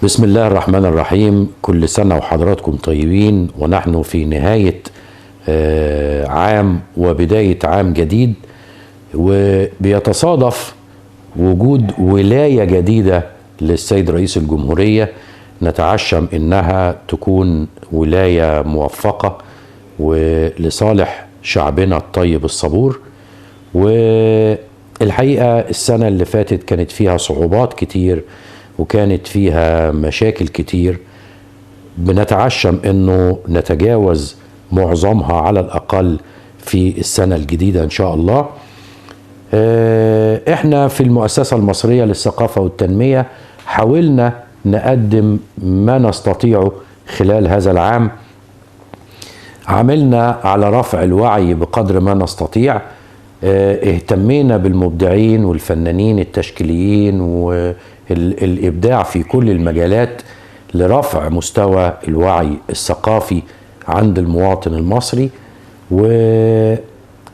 بسم الله الرحمن الرحيم. كل سنة وحضراتكم طيبين، ونحن في نهاية عام وبداية عام جديد، وبيتصادف وجود ولاية جديدة للسيد رئيس الجمهورية. نتعشم إنها تكون ولاية موفقة ولصالح شعبنا الطيب الصبور. والحقيقة السنة اللي فاتت كانت فيها صعوبات كتير وكانت فيها مشاكل كتير، بنتعشم انه نتجاوز معظمها على الاقل في السنة الجديدة ان شاء الله. احنا في المؤسسة المصرية للثقافة والتنمية حاولنا نقدم ما نستطيعه خلال هذا العام. عملنا على رفع الوعي بقدر ما نستطيع، اهتمينا بالمبدعين والفنانين التشكيليين والإبداع في كل المجالات لرفع مستوى الوعي الثقافي عند المواطن المصري.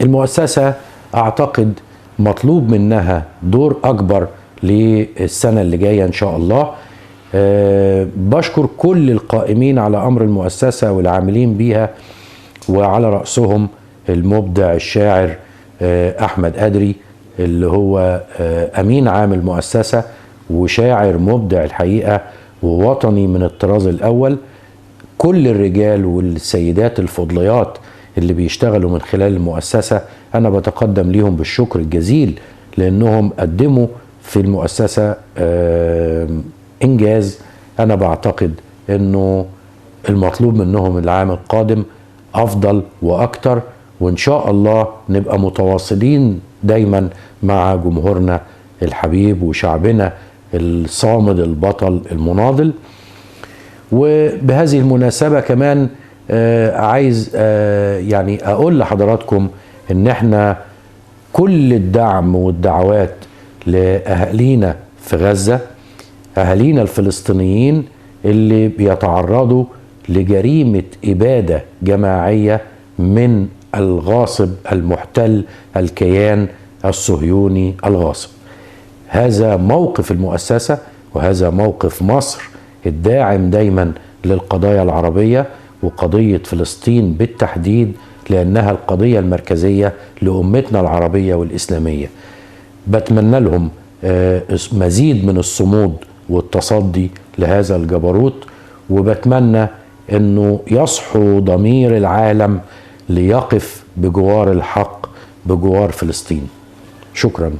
والمؤسسة أعتقد مطلوب منها دور أكبر للسنة اللي جاية إن شاء الله. بشكر كل القائمين على أمر المؤسسة والعاملين بيها، وعلى رأسهم المبدع الشاعر أحمد أدري اللي هو أمين عام المؤسسة وشاعر مبدع الحقيقة ووطني من الطراز الأول. كل الرجال والسيدات الفضليات اللي بيشتغلوا من خلال المؤسسة أنا بتقدم ليهم بالشكر الجزيل، لأنهم قدموا في المؤسسة إنجاز. أنا بعتقد أنه المطلوب منهم العام القادم أفضل وأكتر، وإن شاء الله نبقى متواصلين دايما مع جمهورنا الحبيب وشعبنا الصامد البطل المناضل. وبهذه المناسبة كمان عايز يعني أقول لحضراتكم إن احنا كل الدعم والدعوات لأهالينا في غزة، أهالينا الفلسطينيين اللي بيتعرضوا لجريمة إبادة جماعية من الغاصب المحتل الكيان الصهيوني الغاصب. هذا موقف المؤسسة وهذا موقف مصر الداعم دايما للقضايا العربية وقضية فلسطين بالتحديد، لأنها القضية المركزية لأمتنا العربية والإسلامية. بتمنى لهم مزيد من الصمود والتصدي لهذا الجبروت، وبتمنى أنه يصحو ضمير العالم ليقف بجوار الحق بجوار فلسطين. شكرا.